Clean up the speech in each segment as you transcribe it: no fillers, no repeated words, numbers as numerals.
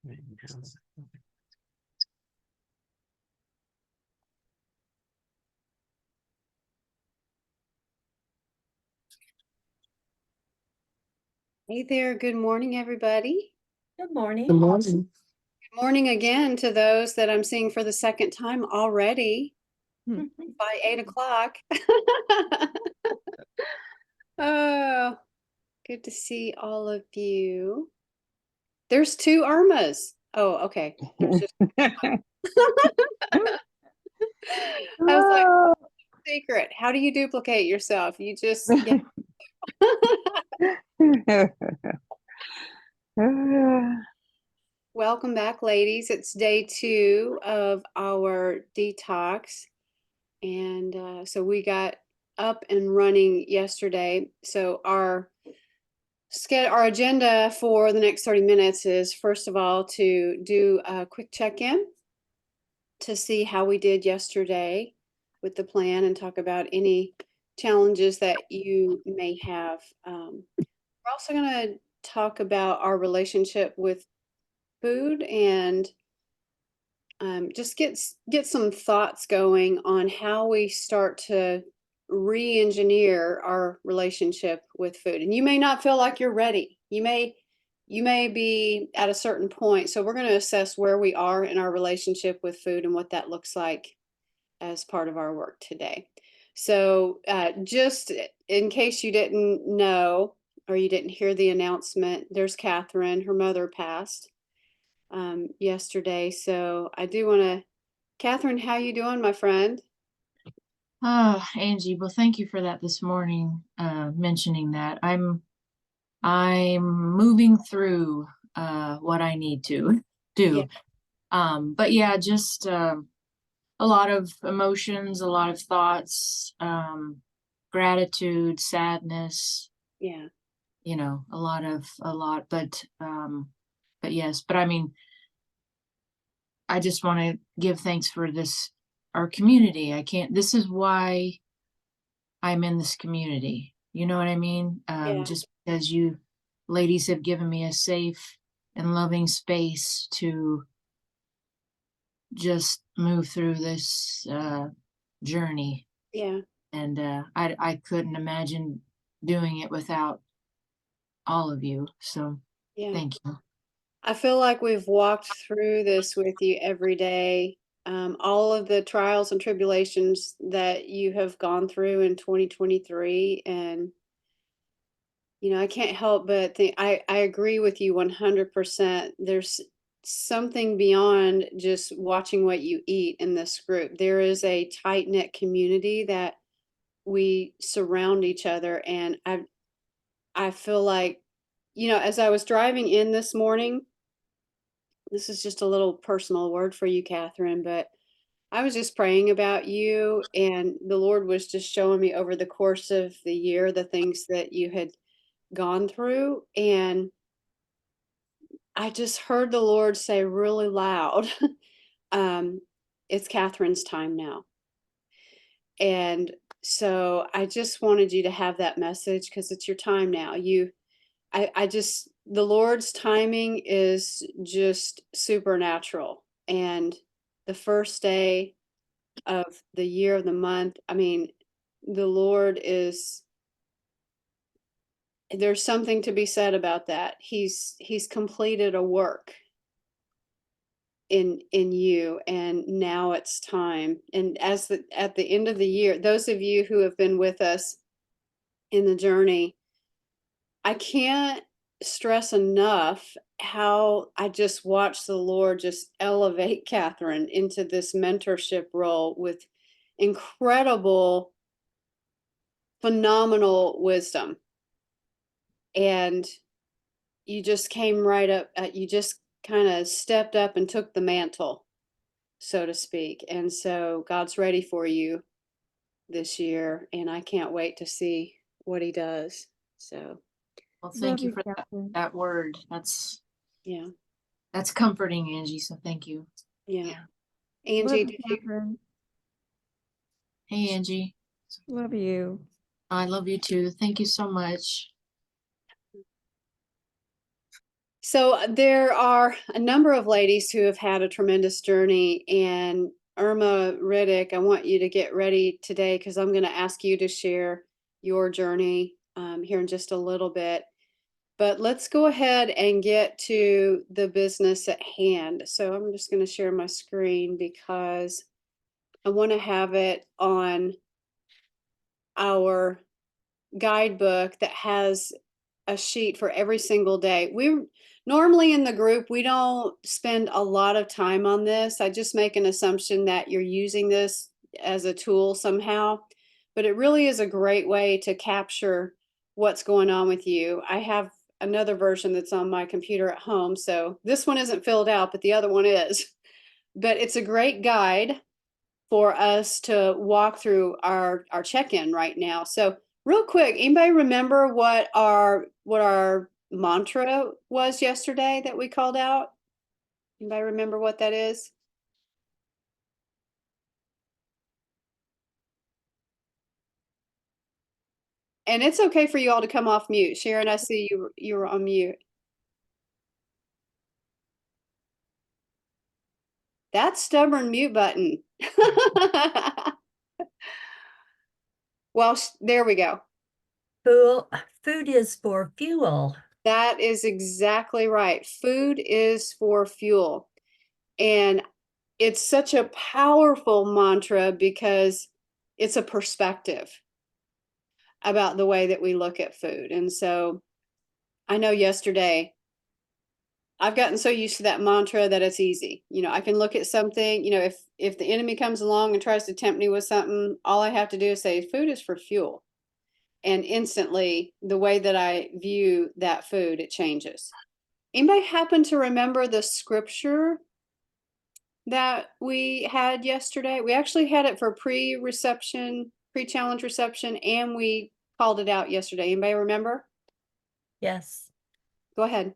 Hey there. Good morning, everybody. Good morning. Good morning. Good morning again to those that I'm seeing for the second time already by 8 o'clock. Oh, good to see all of you. There's two Irmas. Oh, okay. There's just I was like, secret. How do you duplicate yourself? You just Welcome back, ladies. It's day 2 of our detox. And so we got up and running yesterday. So our agenda for the next 30 minutes is, first of all, to do a quick check-in to see how we did yesterday with the plan and talk about any challenges that you may have. We're also going to talk about our relationship with food and just get some thoughts going on how we start to re-engineer our relationship with food. And you may not feel like you're ready. You may be at a certain point. So we're going to assess where we are in our relationship with food and what that looks like as part of our work today. So just in case you didn't know or you didn't hear the announcement, there's Catherine. Her mother passed yesterday. So I do want to, Catherine, how you doing, my friend? Oh, Angie, well, thank you for that this morning, mentioning that. I'm moving through what I need to do. Yeah. But yeah, just a lot of emotions, a lot of thoughts, gratitude, sadness, Yeah. you know, a lot, but yes, but I mean, I just want to give thanks for this, our community. This is why I'm in this community. You know what I mean? Yeah. Just because you ladies have given me a safe and loving space to just move through this journey. Yeah. And I couldn't imagine doing it without all of you. So Yeah. thank you. I feel like we've walked through this with you every day. All of the trials and tribulations that you have gone through in 2023. And, I can't help but think I agree with you 100%. There's something beyond just watching what you eat in this group. There is a tight-knit community that we surround each other. And I feel like, as I was driving in this morning, this is just a little personal word for you, Catherine, but I was just praying about you, and the Lord was just showing me over the course of the year the things that you had gone through. And I just heard the Lord say really loud, um, it's Catherine's time now. And so I just wanted you to have that message because it's your time now. The Lord's timing is just supernatural. And the first day of the year of the month, I mean, the Lord there's something to be said about that. He's completed a work in you, and now it's time. And at the end of the year, those of you who have been with us in the journey, I can't stress enough how I just watched the Lord just elevate Catherine into this mentorship role with incredible, phenomenal wisdom. And you just came right up, you just kind of stepped up and took the mantle, so to speak. And so God's ready for you this year, and I can't wait to see what he does. So, Well, thank you for that word. yeah. That's comforting, Angie. So thank you. Yeah. Angie, did you? Catherine. Hey, Angie. Love you. I love you too. Thank you so much. So there are a number of ladies who have had a tremendous journey, and Irma Riddick, I want you to get ready today because I'm going to ask you to share your journey here in just a little bit. But let's go ahead and get to the business at hand. So I'm just going to share my screen because I want to have it on our guidebook that has a sheet for every single day. We normally in the group, we don't spend a lot of time on this. I just make an assumption that you're using this as a tool somehow, but it really is a great way to capture what's going on with you. I have another version that's on my computer at home, so this one isn't filled out, but the other one is. But it's a great guide for us to walk through our check-in right now. So real quick, anybody remember what our mantra was yesterday that we called out? Anybody remember what that is? And it's okay for you all to come off mute. Sharon, I see you were on mute. That stubborn mute button. Well, there we go. Food is for fuel. That is exactly right. Food is for fuel. And it's such a powerful mantra because it's a perspective about the way that we look at food. And so I know yesterday I've gotten so used to that mantra that it's easy. I can look at something, if the enemy comes along and tries to tempt me with something, all I have to do is say food is for fuel. And instantly the way that I view that food, it changes. Anybody happen to remember the scripture that we had yesterday? We actually had it for pre-reception, pre-challenge reception, and we called it out yesterday. Anybody remember? Yes. Go ahead.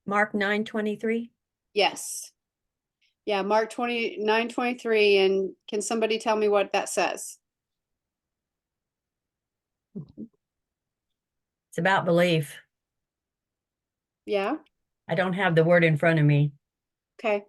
Mark 9:23. Yes. Yeah, Mark 29:23. And can somebody tell me what that says? It's about belief. Yeah. I don't have the word in front of me. Okay.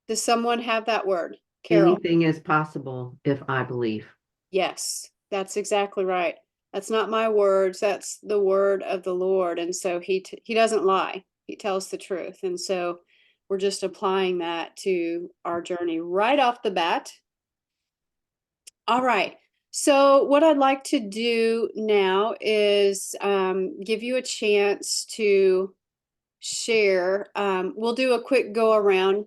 Does someone have that word? Carol. Anything is possible if I believe. Yes, that's exactly right. That's not my words. That's the word of the Lord. And so he doesn't lie. He tells the truth. And so we're just applying that to our journey right off the bat. All right. So what I'd like to do now is give you a chance to share. We'll do a quick go around.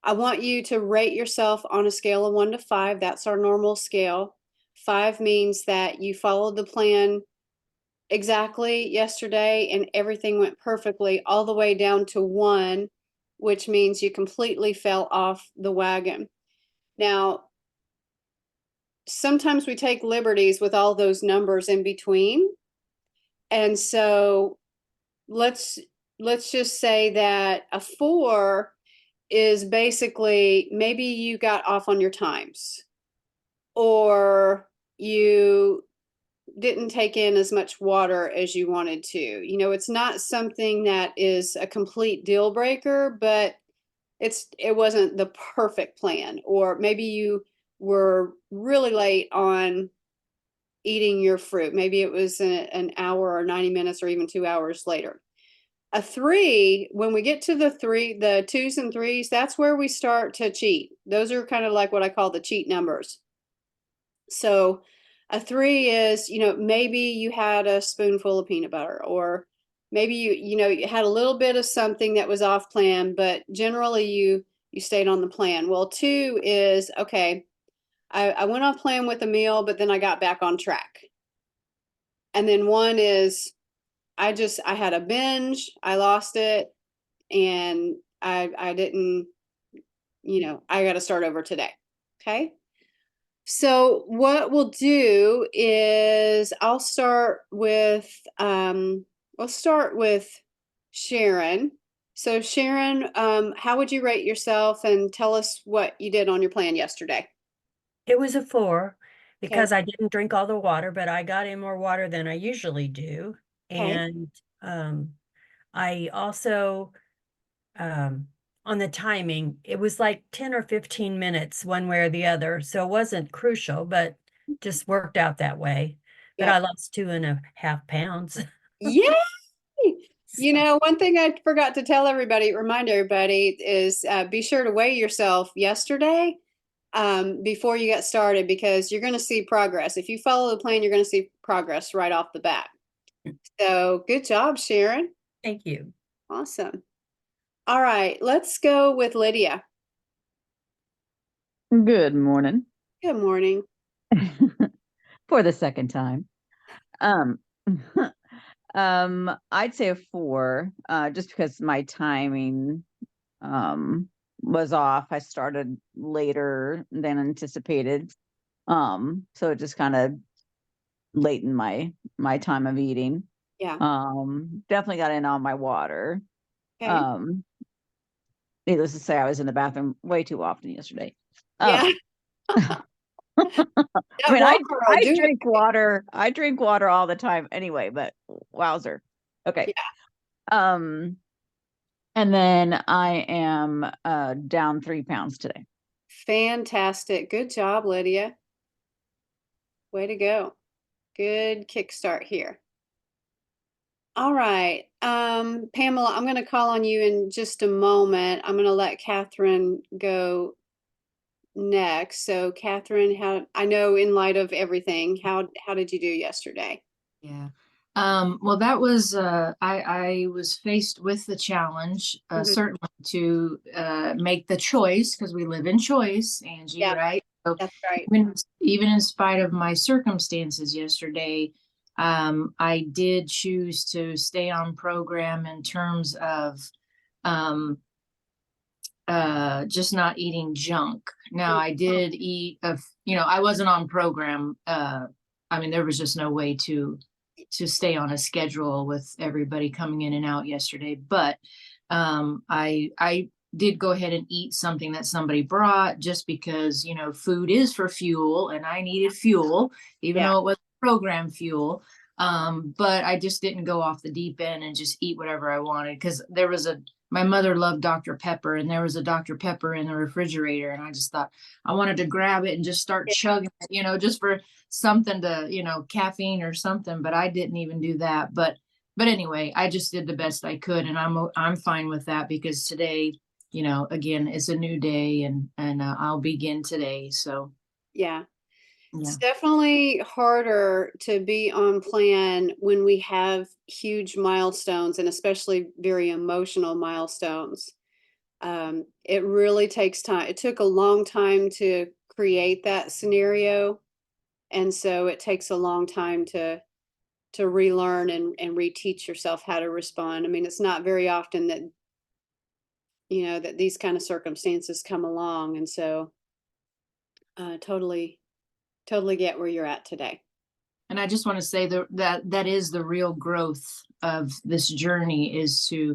I want you to rate yourself on a scale of 1 to 5. That's our normal scale. 5 means that you followed the plan exactly yesterday and everything went perfectly, all the way down to 1, which means you completely fell off the wagon. Now, sometimes we take liberties with all those numbers in between. And so let's just say that a 4 is basically maybe you got off on your times, or you didn't take in as much water as you wanted to. It's not something that is a complete deal breaker, but it wasn't the perfect plan. Or maybe you were really late on eating your fruit. Maybe it was an hour or 90 minutes or even 2 hours later. A 3, when we get to the 2s and 3s, that's where we start to cheat. Those are kind of like what I call the cheat numbers. So a 3 is, maybe you had a spoonful of peanut butter, or maybe you had a little bit of something that was off plan, but generally you stayed on the plan. Well, 2 is, okay, I went off plan with a meal, but then I got back on track. And then 1 is, I had a binge, I lost it, and I didn't, I got to start over today. Okay. So what we'll do is I'll start with, we'll start with Sharon. So Sharon, how would you rate yourself, and tell us what you did on your plan yesterday? It was a 4 Okay. because I didn't drink all the water, but I got in more water than I usually do. Okay. And I also, on the timing, it was like 10 or 15 minutes one way or the other. So it wasn't crucial, but just worked out that way. But Yeah. I lost 2.5 pounds. Yay! You So, know, one thing I forgot to tell everybody, remind everybody, is be sure to weigh yourself yesterday before you get started, because you're going to see progress. If you follow the plan, you're going to see progress right off the bat. So good job, Sharon. thank you. Awesome. All right, let's go with Lydia. Good morning. Good morning. For the second time. Um, I'd say a 4, just because my timing was off. I started later than anticipated. So it just kind of late in my time of eating. Yeah. Definitely got in on my water. Okay. Needless to say, I was in the bathroom way too often yesterday. Yeah. I mean, I do drink water. I drink water all the time anyway, but wowzer. Okay. Yeah. And then I am down 3 pounds today. Fantastic. Good job, Lydia. Way to go. Good kickstart here. All right. Pamela, I'm going to call on you in just a moment. I'm going to let Catherine go next. So Catherine, I know in light of everything, how did you do yesterday? Yeah. Well, that was, I was faced with the challenge, Mhm. certainly to, make the choice, because we live in choice, Angie, Yeah, right? So that's right. even in spite of my circumstances yesterday, I did choose to stay on program in terms of, um, just not eating junk. Now I did eat I wasn't on program. I mean, there was just no way to stay on a schedule with everybody coming in and out yesterday. But I did go ahead and eat something that somebody brought, just because, food is for fuel and I needed fuel, even Yeah. though it was program fuel. But I just didn't go off the deep end and just eat whatever I wanted, because my mother loved Dr. Pepper, and there was a Dr. Pepper in the refrigerator, and I just thought I wanted to grab it and just start chugging it, just for something to, caffeine or something, but I didn't even do that. But anyway, I just did the best I could, and I'm fine with that, because today, again, it's a new day, and I'll begin today. So Yeah. yeah. It's definitely harder to be on plan when we have huge milestones, and especially very emotional milestones. It really takes time. It took a long time to create that scenario. And so it takes a long time to relearn and reteach yourself how to respond. I mean, it's not very often that, that these kind of circumstances come along. And so totally get where you're at today. And I just want to say that is the real growth of this journey, is to,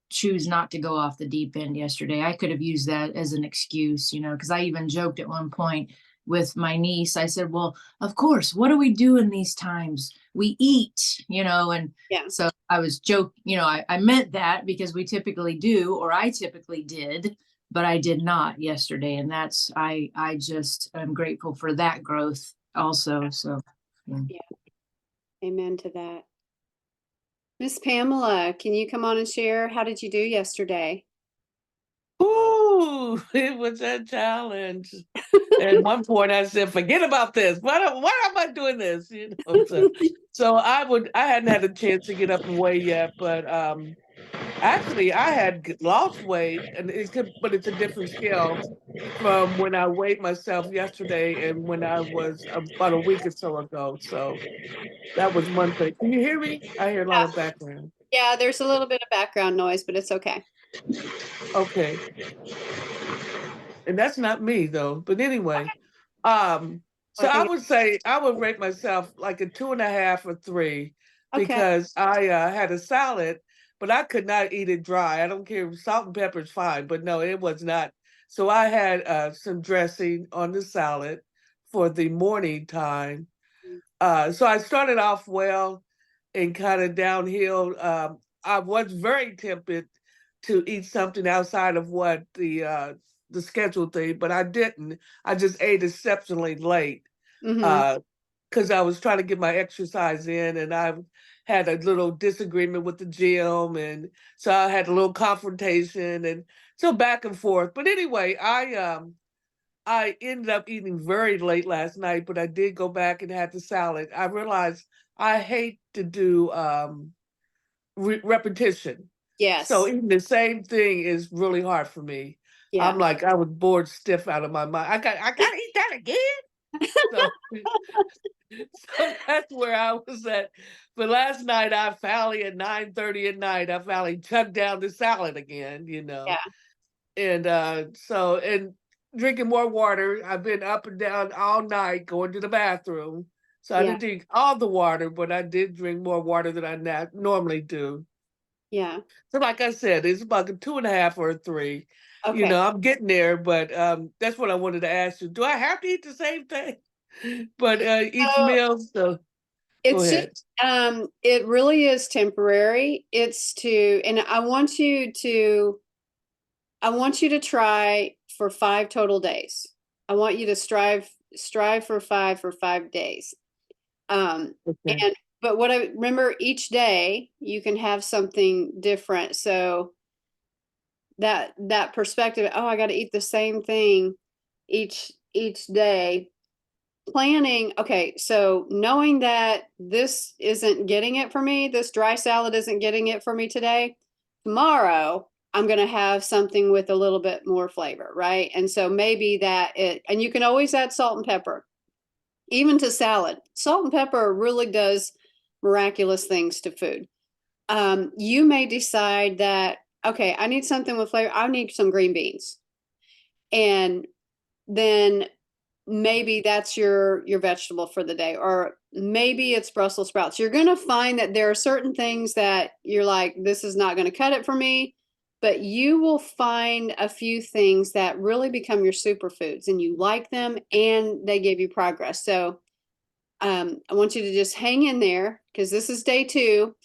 choose not to go off the deep end yesterday. I could have used that as an excuse, because I even joked at one point with my niece. I said, well, of course, what do we do in these times? We eat, and Yeah. so I was joking, I meant that, because we typically do, or I typically did, but I did not yesterday. And I just am grateful for that growth also. So Yeah. Amen to that. Miss Pamela, can you come on and share? How did you do yesterday? Ooh, it was a challenge. At one point, I said, "Forget about this. Why am I doing this?" So I hadn't had a chance to get up and weigh yet, but actually, I had lost weight, and but it's a different scale from when I weighed myself yesterday and when I was about a week or so ago. So that was one thing. Can you hear me? I hear a lot of background. Yeah, there's a little bit of background noise, but it's okay. Okay. And that's not me though. But anyway, so I I think, would say I would rate myself like a 2.5 or 3, okay. because I had a salad, but I could not eat it dry. I don't care. Salt and pepper is fine, but no, it was not. So I had some dressing on the salad for the morning time. So I started off well and kind of downhill I was very tempted to eat something outside of what the scheduled thing, but I didn't. I just ate exceptionally late. Hmm. Because I was trying to get my exercise in, and I had a little disagreement with the gym, and so I had a little confrontation, and so back and forth. But anyway, I ended up eating very late last night, but I did go back and had the salad. I realized I hate to do repetition. So Yes. eating the same thing is really hard for me. Yeah. I'm like, I was bored stiff out of my mind. I gotta eat that again. So so that's where I was at. But last night I finally at 9:30 at night, I finally chugged down the salad again, Yeah. And so and drinking more water. I've been up and down all night going to the bathroom. So I Yeah. didn't drink all the water, but I did drink more water than I normally do. Yeah. So like I said, it's about a 2.5 or a 3. Okay. I'm getting there, but that's what I wanted to ask you. Do I have to eat the same thing? But each So meal, so go it's just, ahead. it really is temporary. It's to, and I want you to try for 5 total days. I want you to strive for 5 days. Okay. And but what I remember, each day you can have something different. So that perspective, oh, I got to eat the same thing each day. Planning, okay, so knowing that this isn't getting it for me, this dry salad isn't getting it for me today, tomorrow I'm going to have something with a little bit more flavor, right? And so maybe and you can always add salt and pepper, even to salad. Salt and pepper really does miraculous things to food. You may decide that, okay, I need something with flavor. I need some green beans. And then maybe that's your vegetable for the day, or maybe it's Brussels sprouts. You're going to find that there are certain things that you're like, this is not going to cut it for me, but you will find a few things that really become your superfoods and you like them and they give you progress. So I want you to just hang in there, because this is day 2,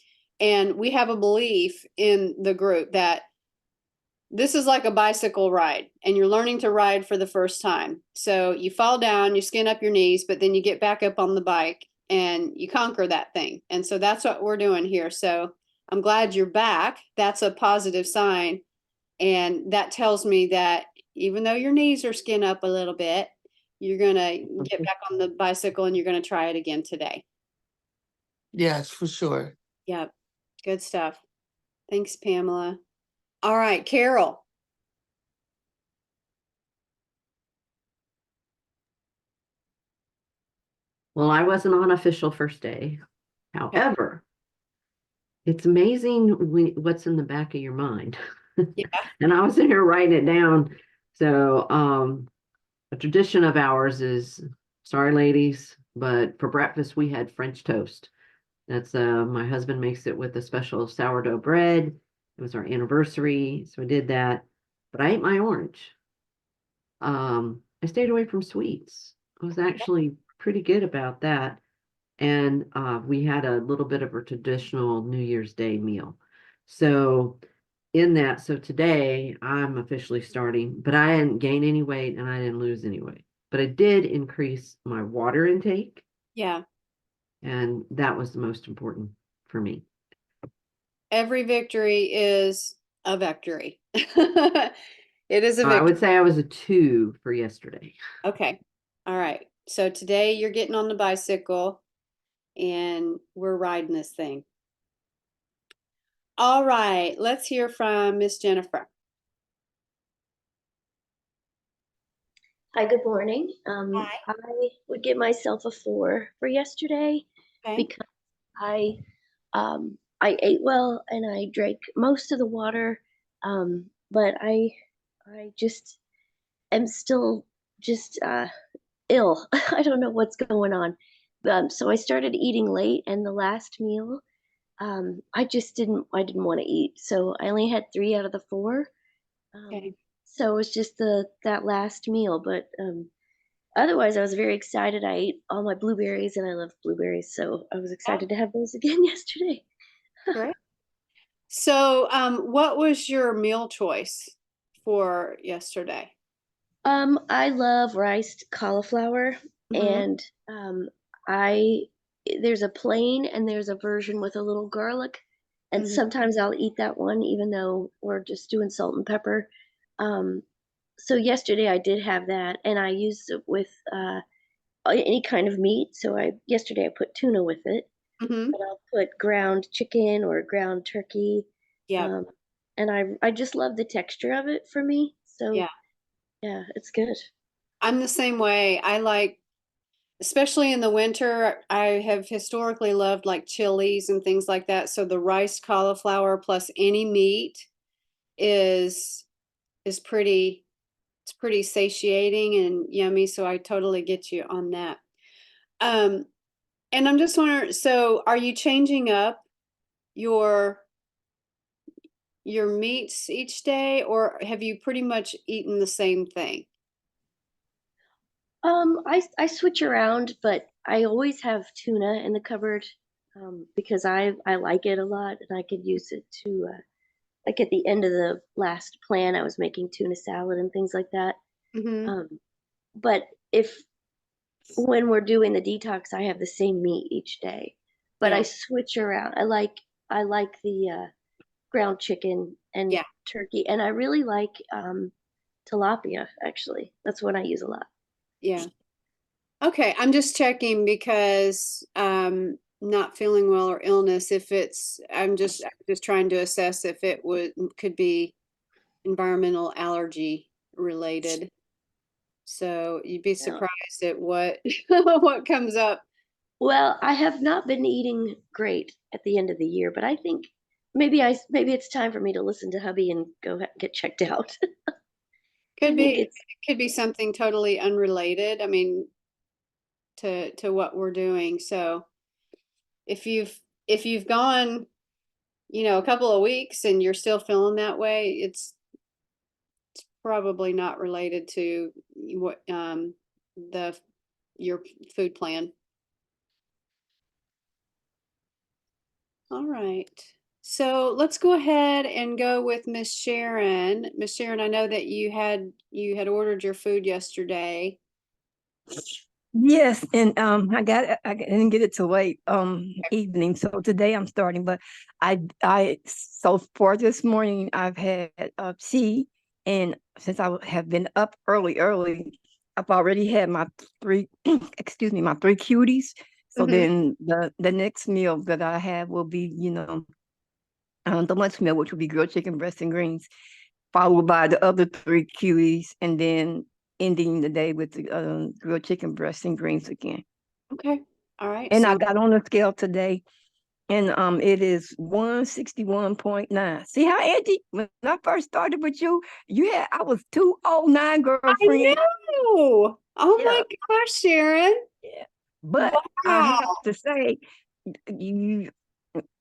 and we have a belief in the group that this is like a bicycle ride, and you're learning to ride for the first time. So you fall down, you skin up your knees, but then you get back up on the bike and you conquer that thing. And so that's what we're doing here. So I'm glad you're back. That's a positive sign. And that tells me that even though your knees are skin up a little bit, you're going to get back on the bicycle and you're going to try it again today. Yes, for sure. Yep. Good stuff. Thanks, Pamela. All right, Carol. Well, I wasn't on official first day. However, it's amazing what's in the back of your mind. Yeah. And I was in here writing it down. So, a tradition of ours is, sorry, ladies, but for breakfast we had French toast. That's my husband makes it with a special sourdough bread. It was our anniversary, so I did that. But I ate my orange. I stayed away from sweets. I was actually pretty good about that. And we had a little bit of a traditional New Year's Day meal. So in that, so today I'm officially starting, but I didn't gain any weight and I didn't lose any weight. But I did increase my water intake, Yeah. and that was the most important for me. Every victory is a victory. It is a I victory. would say I was a 2 for yesterday. Okay. All right. So today you're getting on the bicycle and we're riding this thing. All right. Let's hear from Miss Jennifer. Hi, good morning. Hi. I would give myself a 4 for yesterday Okay. because I ate well and I drank most of the water, but I just am still just ill. I don't know what's going on. So I started eating late, and the last meal, I didn't want to eat. So I only had 3 out of the 4. Okay. So it was just that last meal, but otherwise, I was very excited. I ate all my blueberries and I love blueberries, so I was excited to have those again yesterday. Great. So, what was your meal choice for yesterday? I love riced cauliflower, Mhm. and I there's a plain and there's a version with a little garlic, and Mhm. sometimes I'll eat that one even though we're just doing salt and pepper. Um, so yesterday I did have that, and I used it with any kind of meat. So I yesterday I put tuna with it, Mhm. but I'll put ground chicken or ground turkey, Yeah. um, and I just love the texture of it for me. Yeah. So yeah, it's good. I'm the same way. I like, especially in the winter, I have historically loved like chilies and things like that. So the riced cauliflower plus any meat is is pretty it's pretty satiating and yummy. So I totally get you on that. Um, and I'm just wondering, so are you changing up your your meats each day, or have you pretty much eaten the same thing? I switch around, but I always have tuna in the cupboard, because I like it a lot, and I could use it to like at the end of the last plan, I was making tuna salad and things like that. Hmm. Um, but if when we're doing the detox, I have the same meat each day, but I Yeah. switch around. I like the ground chicken and Yeah. turkey, and I really like tilapia. Actually, that's what I use a lot. Yeah. Okay, I'm just checking because not feeling well or illness, if it's I'm just trying to assess if it would could be environmental allergy related. So you'd be Yeah. surprised at what what comes up. Well, I have not been eating great at the end of the year, but I think maybe it's time for me to listen to hubby and get checked out. I Could be, think it it's could be something totally unrelated. I mean, to what we're doing. So if you've gone, a couple of weeks and you're still feeling that way, it's probably not related to what the your food plan. All right. So let's go ahead and go with Miss Sharon. Miss Sharon, I know that you had ordered your food yesterday. Yes, and I didn't get it till late evening. So today I'm starting, but I so far this morning I've had tea, and since have been up early, I've already had my three excuse me, my three cuties. So Hmm. then the next meal that I have will be, the lunch meal, which will be grilled chicken breast and greens, followed by the other three cuties, and then ending the day with the grilled chicken breast and greens again. Okay. All right. And I So got on the scale today, and it is 161.9. See how, Angie, when I first started with you, I was 209, I girlfriend. know. Oh my Yeah, gosh, Sharon. yeah. But I Wow. have to say, you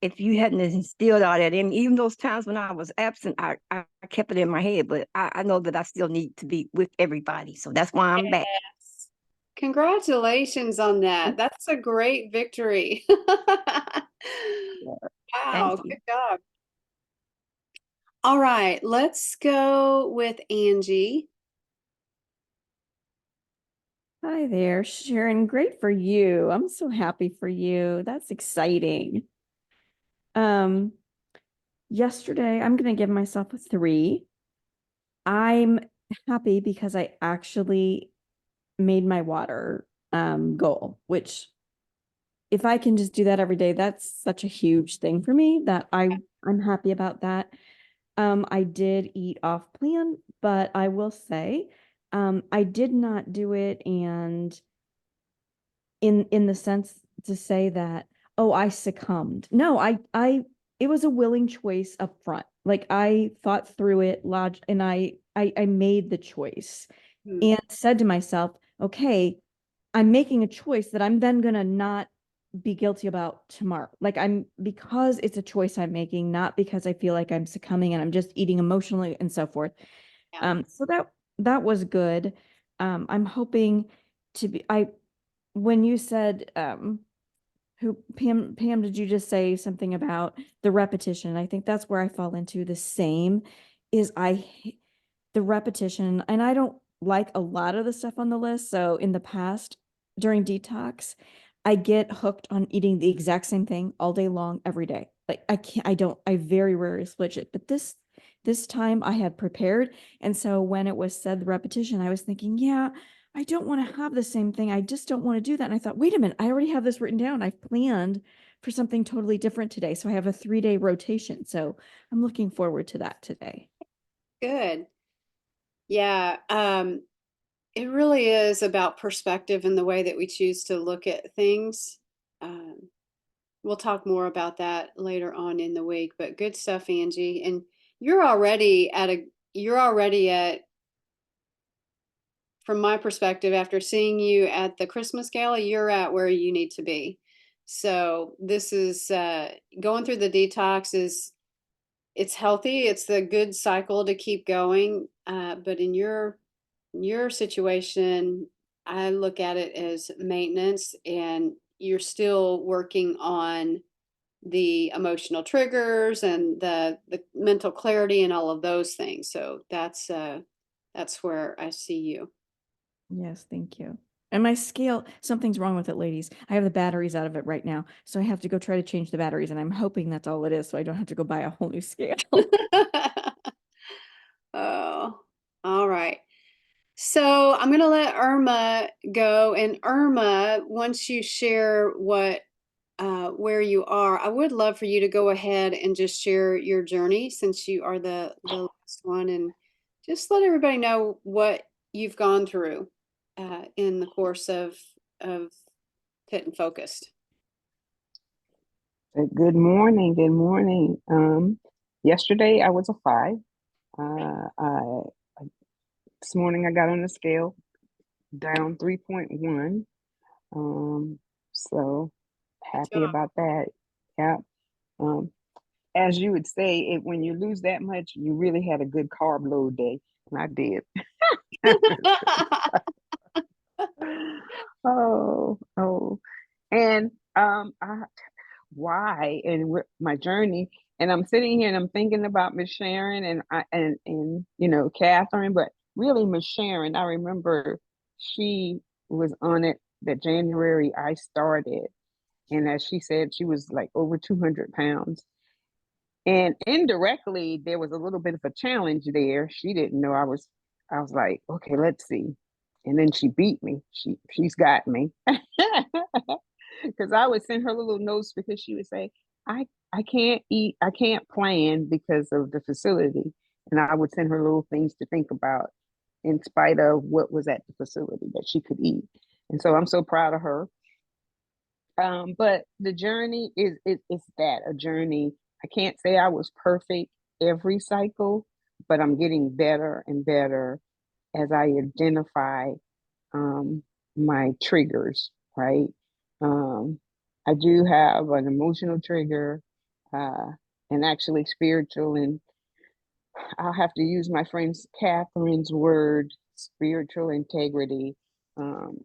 if you hadn't instilled all that in me, even those times when I was absent, I kept it in my head. But I know that I still need to be with everybody. So that's why I'm back. Yes. Congratulations on that. That's a great victory. Yeah, Wow, thank you. good job. All right, let's go with Angie. Hi there, Sharon. Great for you. I'm so happy for you. That's exciting. Um, Yesterday, I'm gonna give myself a 3. I'm happy because I actually made my water goal, which if I can just do that every day, that's such a huge thing for me that I'm happy about that. I did eat off plan, but I will say, I did not do it and in the sense to say that, oh, I succumbed. No, I it was a willing choice up front. Like I thought through it, and I made the choice Hmm. and said to myself, okay, I'm making a choice that I'm then gonna not be guilty about tomorrow. Like because it's a choice I'm making, not because I feel like I'm succumbing and I'm just eating emotionally and so forth. Yeah. So that was good. I'm hoping to be I when you said Pam, did you just say something about the repetition? I think that's where I fall into the same is the repetition, and I don't like a lot of the stuff on the list. So in the past, during detox, I get hooked on eating the exact same thing all day long, every day. Like I very rarely switch it. But this time I had prepared. And so when it was said the repetition, I was thinking, yeah, I don't want to have the same thing. I just don't want to do that. And I thought, wait a minute, I already have this written down. I've planned for something totally different today. So I have a 3-day rotation. So I'm looking forward to that today. Good. Yeah. It really is about perspective and the way that we choose to look at things. Um, we'll talk more about that later on in the week, but good stuff, Angie. And you're already at, from my perspective, after seeing you at the Christmas gala, you're at where you need to be. So this is going through the detox it's healthy. It's the good cycle to keep going. But in your situation, I look at it as maintenance, and you're still working on the emotional triggers and the mental clarity and all of those things. So that's where I see you. Yes, thank you. And my scale, something's wrong with it, ladies. I have the batteries out of it right now. So I have to go try to change the batteries, and I'm hoping that's all it is. So I don't have to go buy a whole new scale. Oh, all right. So I'm going to let Irma go. And Irma, once you share where you are, I would love for you to go ahead and just share your journey since you are the last one, and just let everybody know what you've gone through in the course of Fit and Focused. Good morning. Good morning. Yesterday I was a 5. This morning I got on the scale down 3.1. So happy about that. Yeah. Um, as you would say, when you lose that much, you really had a good carb load day, and I did. Oh, and why and my journey. And I'm sitting here and I'm thinking about Miss Sharon and Catherine, but really Miss Sharon, I remember she was on it that January I started, and as she said, she was like over 200 pounds. And indirectly, there was a little bit of a challenge there. She didn't know I was like, okay, let's see. And then she beat me. She's got me. Because I would send her little notes because she would say, I can't eat, I can't plan because of the facility. And I would send her little things to think about in spite of what was at the facility that she could eat. And so I'm so proud of her. But the journey is that a journey. I can't say I was perfect every cycle, but I'm getting better and better as I identify my triggers, right? I do have an emotional trigger, and actually spiritual, and I'll have to use my friend Catherine's word, spiritual integrity. Um,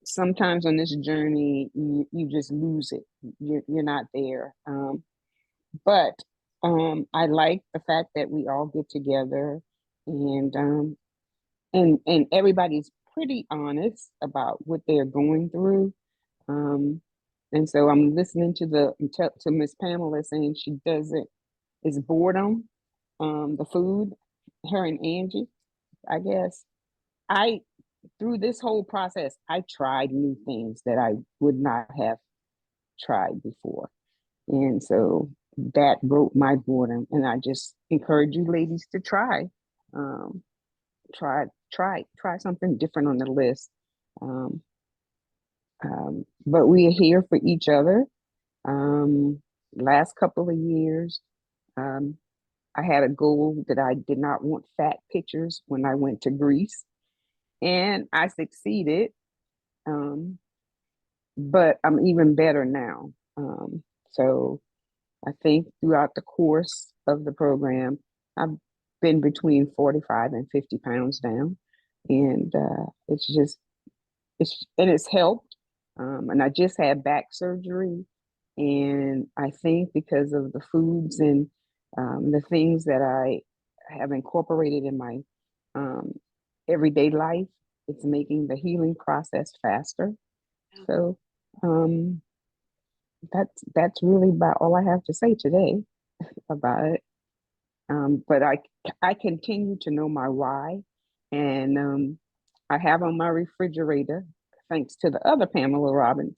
Sometimes on this journey, you just lose it. You're not there. But I like the fact that we all get together and and everybody's pretty honest about what they're going through. Um, and so I'm listening to Miss Pamela saying she doesn't is boredom, the food, her and Angie, I guess. I Through this whole process, I tried new things that I would not have tried before. And so that broke my boredom. And I just encourage you ladies to try. Um, try something different on the list. Um, but we are here for each other. Last couple of years, um, I had a goal that I did not want fat pictures when I went to Greece, and I succeeded. Um, but I'm even better now. So I think throughout the course of the program, I've been between 45 and 50 pounds down, and it's helped. And I just had back surgery. And I think because of the foods and the things that I have incorporated in my um, everyday life, it's making the healing process faster. So um, that's really about all I have to say today about it. But I continue to know my why, and I have on my refrigerator, thanks to the other Pamela Robbins,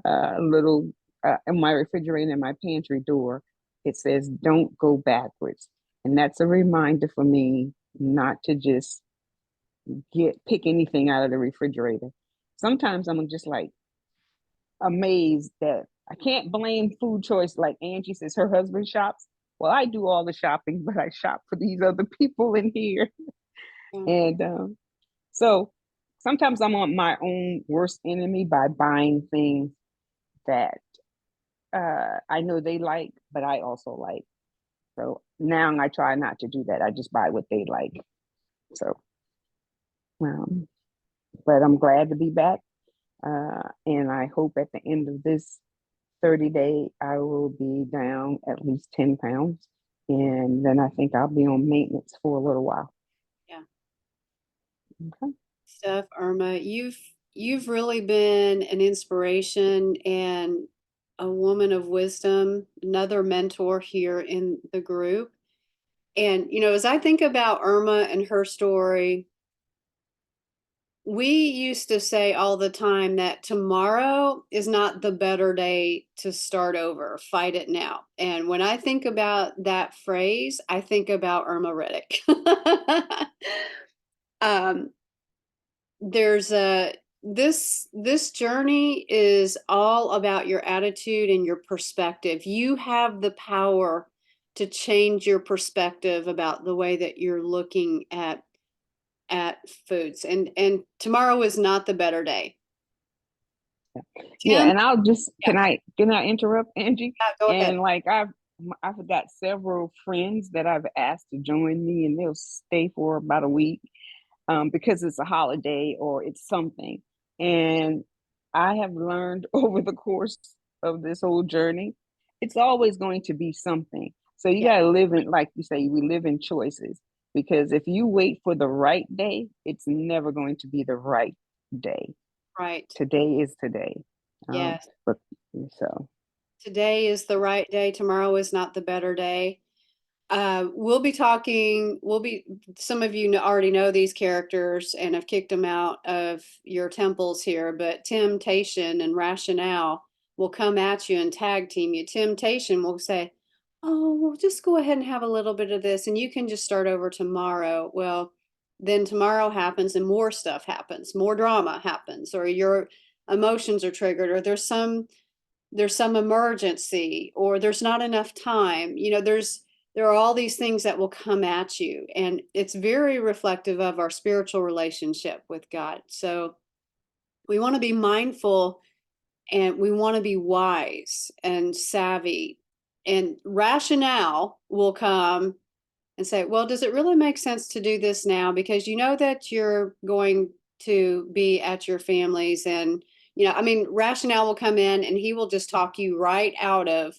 little in my refrigerator in my pantry door. It says, "Don't go backwards," and that's a reminder for me not to just pick anything out of the refrigerator. Sometimes I'm just like amazed that I can't blame food choice. Like Angie says, her husband shops. Well, I do all the shopping, but I shop for these other people in here. And so sometimes I'm on my own worst enemy by buying things that I know they like, but I also like. So now I try not to do that. I just buy what they like. So, but I'm glad to be back. And I hope at the end of this 30-day, I will be down at least 10 pounds. And then I think I'll be on maintenance for a little while. Yeah. Okay. Stuff, Irma. You've really been an inspiration and a woman of wisdom, another mentor here in the group. And, as I think about Irma and her story, we used to say all the time that tomorrow is not the better day to start over. Fight it now. And when I think about that phrase, I think about Irma Reddick. There's this journey is all about your attitude and your perspective. You have the power to change your perspective about the way that you're looking at foods, and tomorrow is not the better day. Yeah, Tim? and I'll just Yeah. can I interrupt, Angie? Go And ahead. like I've got several friends that I've asked to join me, and they'll stay for about a week because it's a holiday or it's something. And I have learned over the course of this whole journey, it's always going to be something. So you Yeah. got to live in, like you say, we live in choices. Because if you wait for the right day, it's never going to be the right day. Right. Today is today. Yes. But so Today is the right day. Tomorrow is not the better day. We'll be talking. Some of you already know these characters and have kicked them out of your temples here, but temptation and rationale will come at you and tag team you. Temptation will say, "Oh, well, just go ahead and have a little bit of this, and you can just start over tomorrow." Well, then tomorrow happens and more stuff happens, more drama happens, or your emotions are triggered, or there's some emergency, or there's not enough time. There are all these things that will come at you, and it's very reflective of our spiritual relationship with God. So we want to be mindful, and we want to be wise and savvy, and rationale will come and say, well, does it really make sense to do this now? Because you know that you're going to be at your family's, and rationale will come in and he will just talk you right out of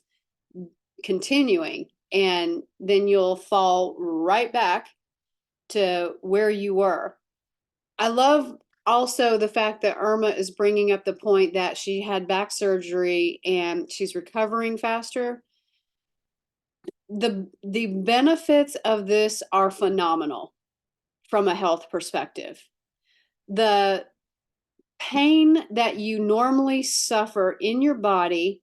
continuing, and then you'll fall right back to where you were. I love also the fact that Irma is bringing up the point that she had back surgery and she's recovering faster. The benefits of this are phenomenal from a health perspective. The pain that you normally suffer in your body,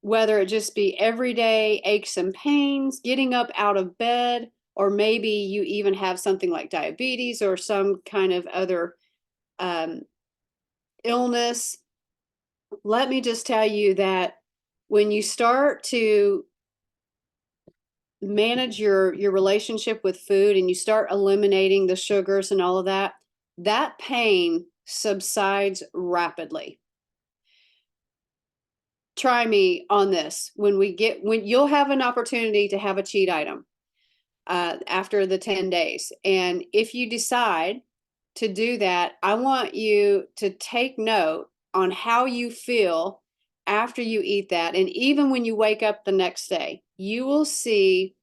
whether it just be everyday aches and pains, getting up out of bed, or maybe you even have something like diabetes or some kind of other illness. Let me just tell you that when you start to manage your relationship with food and you start eliminating the sugars and all of that, that pain subsides rapidly. Try me on this. When you'll have an opportunity to have a cheat item after the 10 days. And if you decide to do that, I want you to take note on how you feel after you eat that, and even when you wake up the next day, you will see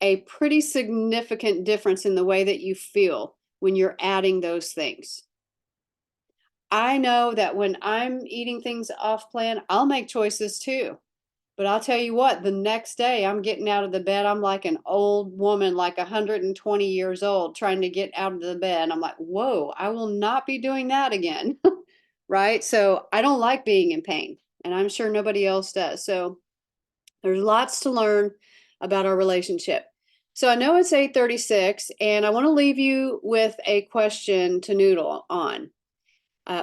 a pretty significant difference in the way that you feel when you're adding those things. I know that when I'm eating things off plan, I'll make choices too. But I'll tell you what, the next day I'm getting out of the bed. I'm like an old woman, like 120 years old, trying to get out of the bed. I'm like, whoa, I will not be doing that again. Right? So I don't like being in pain, and I'm sure nobody else does. So there's lots to learn about our relationship. So I know it's 8:36, and I want to leave you with a question to noodle on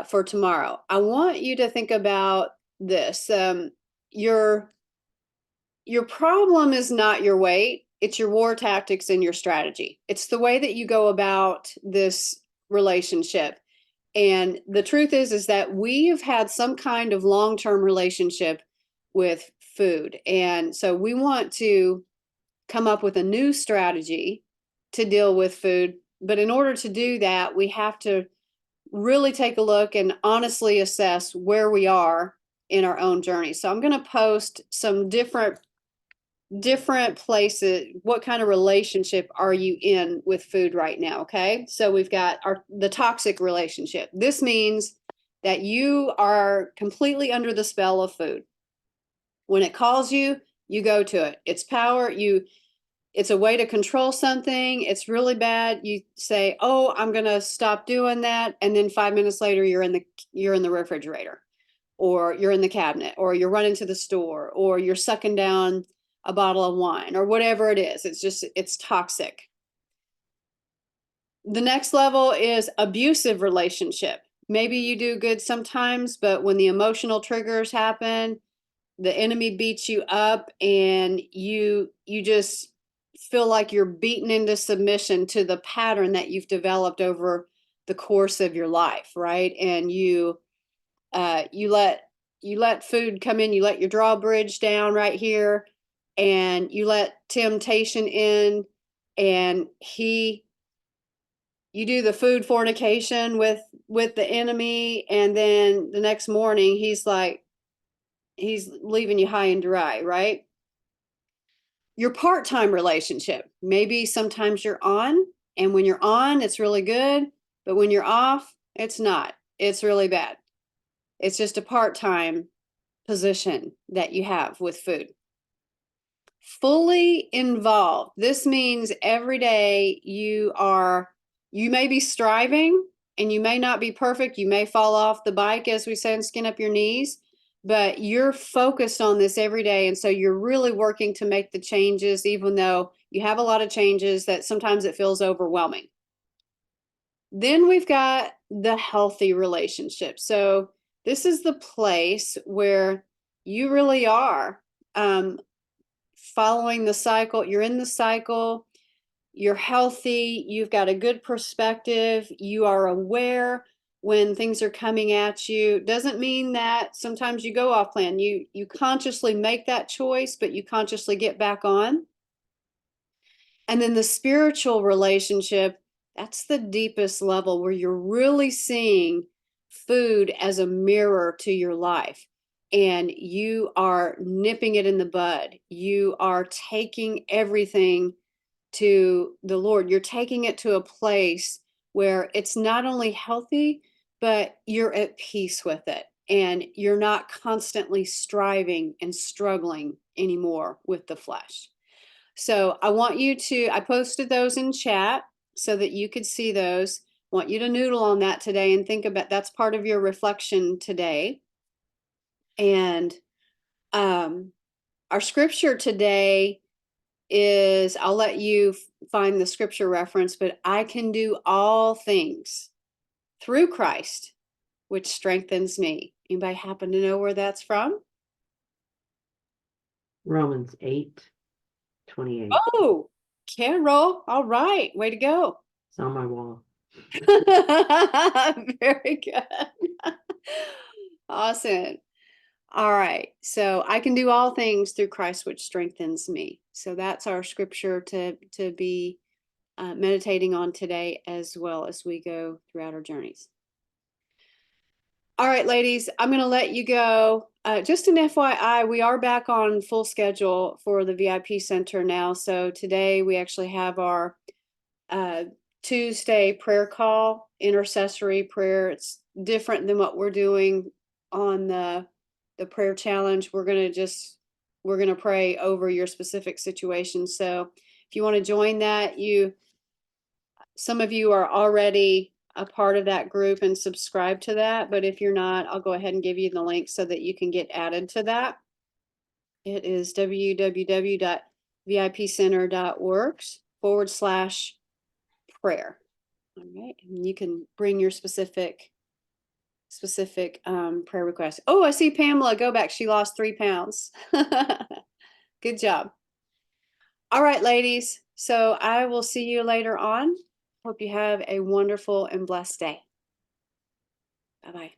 for tomorrow. I want you to think about this. Your problem is not your weight, it's your war tactics and your strategy. It's the way that you go about this relationship. And the truth is that we have had some kind of long-term relationship with food. And so we want to come up with a new strategy to deal with food. But in order to do that, we have to really take a look and honestly assess where we are in our own journey. So I'm going to post some different places. What kind of relationship are you in with food right now? Okay, so we've got the toxic relationship. This means that you are completely under the spell of food. When it calls you, you go to it. It's power. It's a way to control something. It's really bad. You say, oh, I'm gonna stop doing that, and then 5 minutes later you're in the refrigerator, or you're in the cabinet, or you're running to the store, or you're sucking down a bottle of wine, or whatever it is. It's toxic. The next level is abusive relationship. Maybe you do good sometimes, but when the emotional triggers happen, the enemy beats you up, and you just feel like you're beaten into submission to the pattern that you've developed over the course of your life, right? And you let food come in, you let your drawbridge down right here, and you let temptation in, and you do the food fornication with the enemy, and then the next morning he's leaving you high and dry, right? Your part-time relationship, maybe sometimes you're on, and when you're on it's really good, but when you're off it's not. It's really bad. It's just a part-time position that you have with food. Fully involved. This means every day you may be striving, and you may not be perfect. You may fall off the bike, as we say, and skin up your knees, but you're focused on this every day. And so you're really working to make the changes, even though you have a lot of changes that sometimes it feels overwhelming. Then we've got the healthy relationship. So this is the place where you really are following the cycle. You're in the cycle. You're healthy. You've got a good perspective. You are aware when things are coming at you. Doesn't mean that sometimes you go off plan. You consciously make that choice, but you consciously get back on. And then the spiritual relationship, that's the deepest level, where you're really seeing food as a mirror to your life, and you are nipping it in the bud. You are taking everything to the Lord. You're taking it to a place where it's not only healthy, but you're at peace with it. And you're not constantly striving and struggling anymore with the flesh. So I posted those in chat so that you could see those. I want you to noodle on that today and think about, that's part of your reflection today. And our scripture today is, I'll let you find the scripture reference, but I can do all things through Christ, which strengthens me. Anybody happen to know where that's from? Romans 8:28. Oh, Carol. All right. Way to go. It's on my wall. Very good. Awesome. All right. So I can do all things through Christ, which strengthens me. So that's our scripture to be meditating on today, as well as we go throughout our journeys. All right, ladies, I'm going to let you go. Just an FYI, we are back on full schedule for the VIP Center now. So today we actually have our Tuesday prayer call, intercessory prayer. It's different than what we're doing on the prayer challenge. We're going to pray over your specific situation. So if you want to join that, some of you are already a part of that group and subscribe to that. But if you're not, I'll go ahead and give you the link so that you can get added to that. It is www.vipcenter.org/prayer. All right. And you can bring your specific prayer request. Oh, I see Pamela go back. She lost 3 pounds. Good job. All right, ladies. So I will see you later on. Hope you have a wonderful and blessed day. Bye-bye.